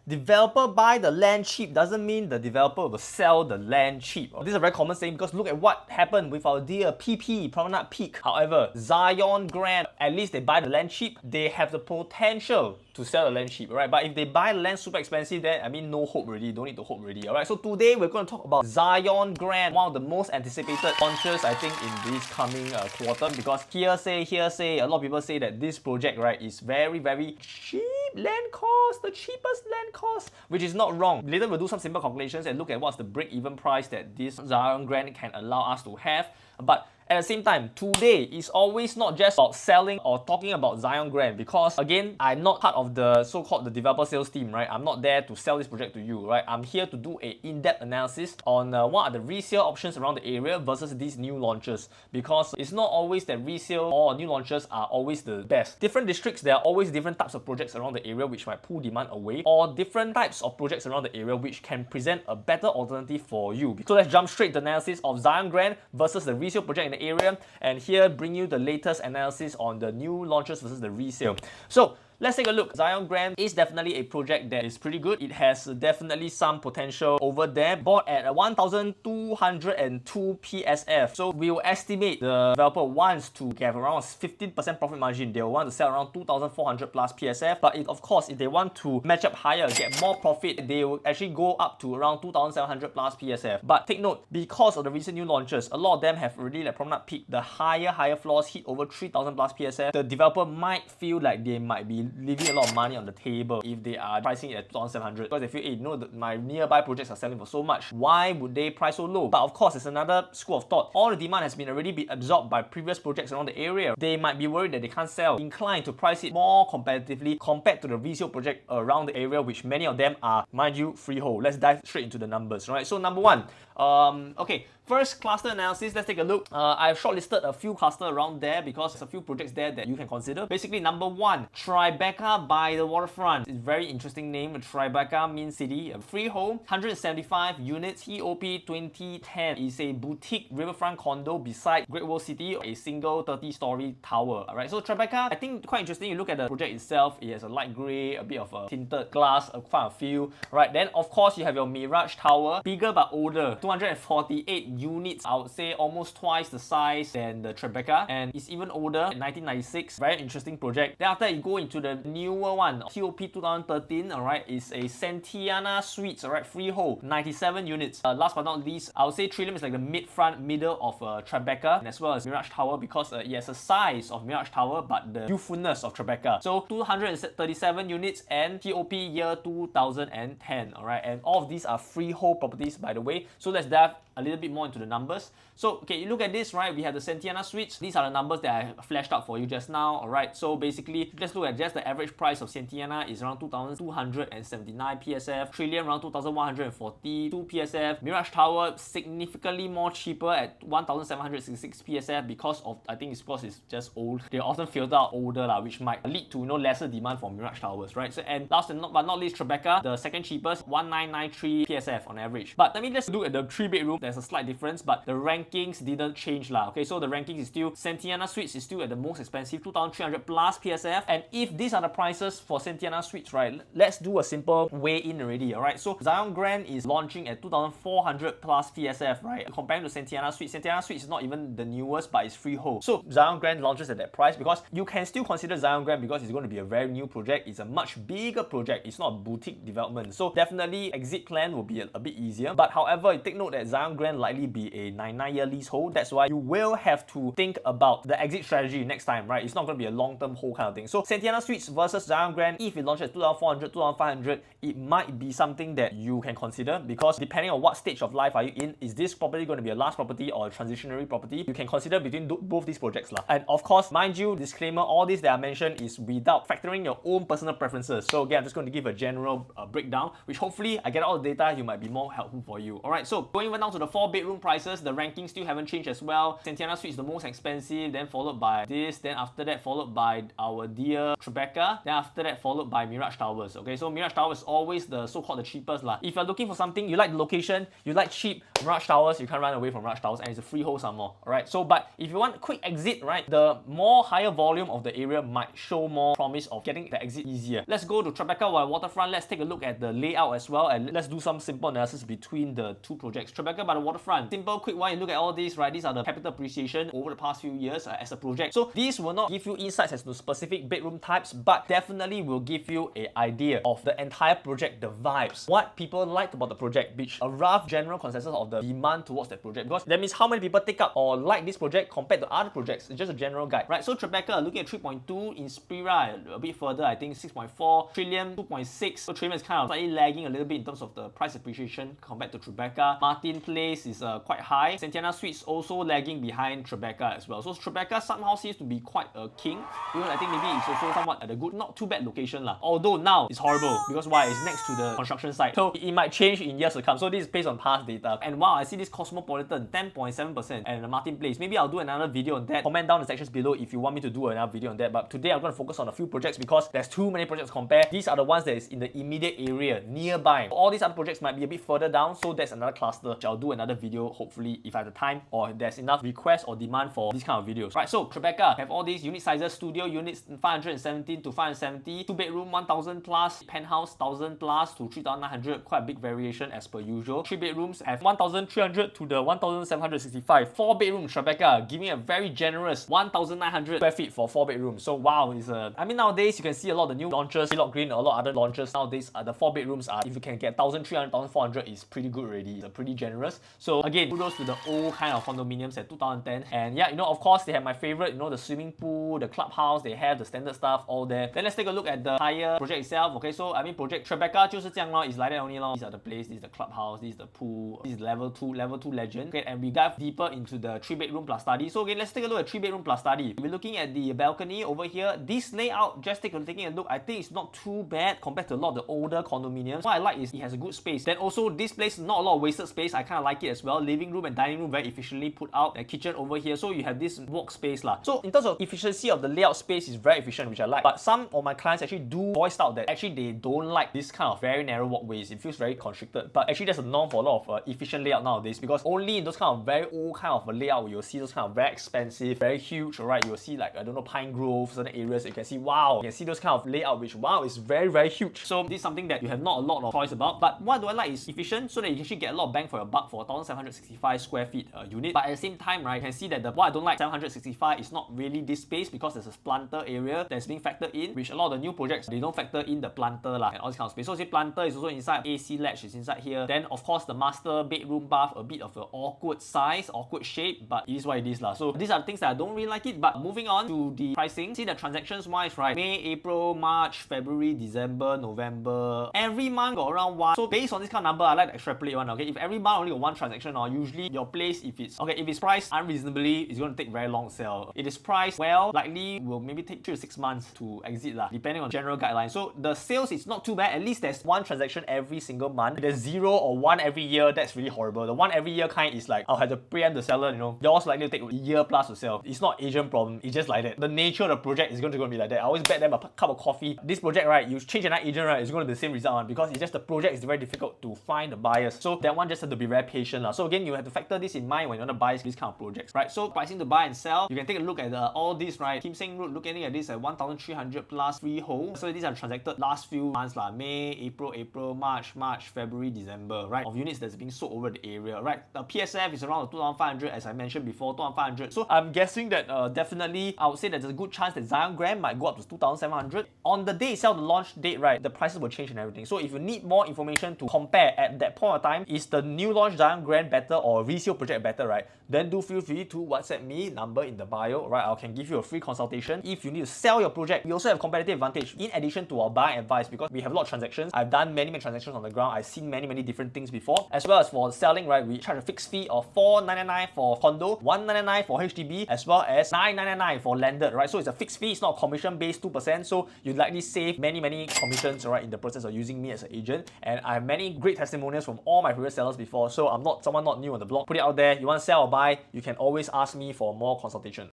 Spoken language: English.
developer buy the land cheap doesn't mean the developer will sell the land cheap. This is a very common saying because look at what happened with our dear PP, Promenade Peak. However, Zyon Grand, at least they buy the land cheap, they have the potential to sell the land cheap, right? But if they buy the land super expensive, then I mean no hope already, don't need to hope already, alright? So today we're going to talk about Zyon Grand, one of the most anticipated launches I think in this coming quarter, because hearsay, a lot of people say that this project, right, is very cheap land cost, the cheapest land cost, which is not wrong. Later we'll do some simple calculations and look at what's the break-even price that this Zyon Grand can allow us to have. But at the same time, today is always not just about selling or talking about Zyon Grand, because again, I'm not part of the so-called the developer sales team, right? I'm not there to sell this project to you, right? I'm here to do a in-depth analysis on what are the resale options around the area versus these new launches, because it's not always that resale or new launches are always the best. Different districts, there are always different types of projects around the area which might pull demand away, or different types of projects around the area which can present a better alternative for you. So let's jump straight to analysis of Zyon Grand versus the resale project in the area, and here bring you the latest analysis on the new launches versus the resale. So let's take a look. Zyon Grand is definitely a project that is pretty good. It has definitely some potential over there. Bought at 1,202 PSF. So we will estimate the developer wants to get around 15% profit margin. They will want to sell around 2,400 plus PSF. But of course, if they want to match up higher, get more profit, they will actually go up to around 2,700 plus PSF. But take note, because of the recent new launches, a lot of them have already, like Promenade Peak, the higher floors hit over 3,000 plus PSF. The developer might feel like they might be leaving a lot of money on the table if they are pricing it at 2,700, because they feel, hey, my nearby projects are selling for so much, why would they price so low? But of course, it's another school of thought. All the demand has already been absorbed by previous projects around the area. They might be worried that they can't sell, inclined to price it more competitively compared to the resale project around the area, which many of them are, mind you, freehold. Let's dive straight into the numbers, right? So number one, okay, first cluster analysis, let's take a look. I've shortlisted a few clusters around there because there's a few projects there that you can consider. Basically, number one, Tribeca By The Waterfront. It's a very interesting name. Tribeca means city. A freehold, 175 units, TOP 2010. It's a boutique riverfront condo beside Great World City, a single 30-story tower. Alright, so Tribeca, I think quite interesting. You look at the project itself, it has a light grey, a bit of a tinted glass, quite a feel. Right, then of course you have your Mirage tower, bigger but older, 248 units, I would say almost twice the size than the Tribeca, and it's even older, 1996. Very interesting project. Then after you go into the newer one, TOP 2013, alright, is a Centennia Suites, alright, freehold, 97 units. Last but not least, I would say Trillium is like the middle of Tribeca, and as well as Mirage Tower, because it has a size of Mirage Tower but the youthfulness of Tribeca. So 237 units and TOP year 2010, alright, and all of these are freehold properties, by the way. So let's dive a little bit more into the numbers. So, okay, you look at this, right? We have the Centennia Suites. These are the numbers that I flashed up for you just now, alright? So basically, let's look at just the average price of Centennia is around 2,279 PSF. Trillium around 2,142 PSF. Mirage Tower significantly more cheaper at 1,766 PSF because of, I think it's because it's just old. They often filter out older, which might lead to lesser demand for Mirage Towers, right? So, and last but not least, Tribeca, the second cheapest, 1,993 PSF on average. But let me just look at the 3-bedroom. There's a slight difference, but the rankings didn't change lah. Okay, so the rankings is still, Centennia Suites is still at the most expensive, 2,300 plus PSF. And if these are the prices for Centennia Suites, right, let's do a simple weigh-in already, alright? So Zyon Grand is launching at 2,400 plus PSF, right? Comparing to Centennia Suites, Centennia Suites is not even the newest, but it's freehold. So Zyon Grand launches at that price because you can still consider Zyon Grand because it's going to be a very new project. It's a much bigger project. It's not a boutique development. So definitely exit plan will be a bit easier. But however, take note that Zyon Grand likely be a 99-year leasehold. That's why you will have to think about the exit strategy next time, right? It's not going to be a long-term hold kind of thing. So Centennia Suites versus Zyon Grand, if it launches at 2,400, 2,500, it might be something that you can consider, because depending on what stage of life are you in, is this property going to be a last property or a transitionary property? You can consider between both these projects lah. And of course, mind you, disclaimer, all this that I mentioned is without factoring your own personal preferences. So again, I'm just going to give a general breakdown, which hopefully I get all the data, you might be more helpful for you. Alright, so going down to the 4-bedroom prices, the rankings still haven't changed as well. Centennia Suites is the most expensive, then followed by this, then after that followed by our dear Tribeca Tribeca, then after that followed by Mirage Towers. Okay, so Mirage Towers is always the so-called the cheapest lah. If you're looking for something, you like the location, you like cheap, Mirage Towers, you can't run away from Mirage Towers, and it's a freehold some more. Alright, so but if you want a quick exit, right, the more higher volume of the area might show more promise of getting the exit easier. Let's go to Tribeca By The Waterfront. Let's take a look at the layout as well, and let's do some simple analysis between the two projects. Tribeca By The Waterfront, simple, quick one. You look at all these, right? These are the capital appreciation over the past few years as a project. So these will not give you insights as to specific bedroom types, but definitely will give you an idea of the entire project, the vibes, what people like about the project, which a rough general consensus of the demand towards that project, because that means how many people take up or like this project compared to other projects. It's just a general guide, right? So Tribeca looking at 3.2, Inspira a bit further, I think 6.4, Trillium 2.6. So Trillium is kind of slightly lagging a little bit in terms of the price appreciation compared to Tribeca. Martin Place is quite high. Centennia Suites also lagging behind Tribeca as well. So Tribeca somehow seems to be quite a king, because I think maybe it's also somewhat at a good, not too bad location lah. Although now it's horrible because why? It's next to the construction site, so it might change in years to come. So this is based on past data. And wow, I see this Cosmopolitan 10.7% and Martin Place. Maybe I'll do another video on that. Comment down in the sections below if you want me to do another video on that. But today I'm going to focus on a few projects because there's too many projects to compare. These are the ones that is in the immediate area nearby. All these other projects might be a bit further down, so that's another cluster which I'll do another video hopefully if I have the time or there's enough request or demand for these kind of videos. Right, so Tribeca have all these unit sizes, studio units 517 to 570, 2-bedroom 1000 plus, penthouse 1000 plus to 3900, quite a big variation as per usual. 3-bedrooms have 1300 to the 1765. 4-bedroom Tribeca giving a very generous 1900 square feet for 4-bedrooms. So wow, it's a, I mean nowadays you can see a lot of the new launches, Hillock Green, a lot of other launches nowadays. The 4-bedrooms are, if you can get 1300, 1400 is pretty good already. It's pretty generous. So again, kudos to the old kind of condominiums at 2010. And yeah, you know, of course they have my favorite, you know, the swimming pool, the clubhouse, they have the standard stuff all there. Then let's take a look at the higher project itself. Okay, so I mean project Tribeca 就是这样咯, it's like that only咯. These are the place, this is the clubhouse, this is the pool, this is level 2 legend. Okay, and we dive deeper into the 3-bedroom plus study. So again, let's take a look at 3-bedroom plus study. We're looking at the balcony over here. This layout, just taking a look, I think it's not too bad compared to a lot of the older condominiums. What I like is it has a good space. Then also this place, not a lot of wasted space. I kind of like it as well. Living room and dining room very efficiently put out. The kitchen over here, so you have this walk space lah. So in terms of efficiency of the layout space is very efficient, which I like. But some of my clients actually do voice out that actually they don't like this kind of very narrow walkways. It feels very constricted. But actually that's a norm for a lot of efficient layout nowadays, because only in those kind of very old kind of layout you'll see those kind of very expensive, very huge, alright, you'll see like, I don't know, Pine Grove, certain areas you can see, wow, you can see those kind of layout which, wow, is very huge. So this is something that you have not a lot of choice about. But what do I like is efficient, so that you can actually get a lot of bang for your buck for a 1765 square feet unit. But at the same time, right, you can see that what I don't like 765 is not really this space, because there's a planter area that's being factored in, which a lot of the new projects, they don't factor in the planter lah, and all this kind of space. So say planter is also inside, AC latch is inside here. Then of course the master bedroom bath, a bit of an awkward size, awkward shape, but it is what it is lah. So these are the things that I don't really like it. But moving on to the pricing, see the transactions wise, right, May, April, March, February, December, November, every month got around one. So based on this kind of number, I like to extrapolate one. Okay, if every month only got one transaction, or usually your place, if it's priced unreasonably, it's going to take very long sell. It is priced well, likely will maybe take 3 to 6 months to exit lah, depending on general guidelines. So the sales is not too bad. At least there's one transaction every single month. If there's 0 or 1 every year, that's really horrible. The 1 every year kind is like, I'll have to preempt the seller, you know, yours likely to take a year plus to sell. It's not agent problem, it's just like that. The nature of the project is going to be like that. I always bet them a cup of coffee. This project, right, you change another agent, right, it's going to be the same result, because it's just the project is very difficult to find the buyers. So that one just have to be very patient lah. So again, you have to factor this in mind when you want to buy these kind of projects, right? So pricing to buy and sell, you can take a look at all these, right? Kim Seng Road, looking at this at 1300 plus freehold. So these are transacted last few months lah, May, April, March, February, December, right? Of units that's being sold over the area, right? The PSF is around 2500, as I mentioned before, 2500. So I'm guessing that definitely I would say that there's a good chance that Zyon Grand might go up to 2700. On the day itself, the launch date, right, the prices will change and everything. So if you need more information to compare at that point of time, is the new launch Zyon Grand better or resale project better, right? Then do feel free to WhatsApp me, number in the bio, right? I can give you a free consultation. If you need to sell your project, we also have competitive advantage in addition to our buying advice, because we have a lot of transactions. I've done many transactions on the ground. I've seen many different things before. As well as for selling, right, we charge a fixed fee of $499 for condo, $199 for HDB, as well as $999 for landed, right? So it's a fixed fee, it's not commission based 2%. So you likely save many commissions, right, in the process of using me as an agent. And I have many great testimonials from all my previous sellers before. So I'm not someone not new on the block. Put it out there. You want to sell or buy, you can always ask me for more consultation.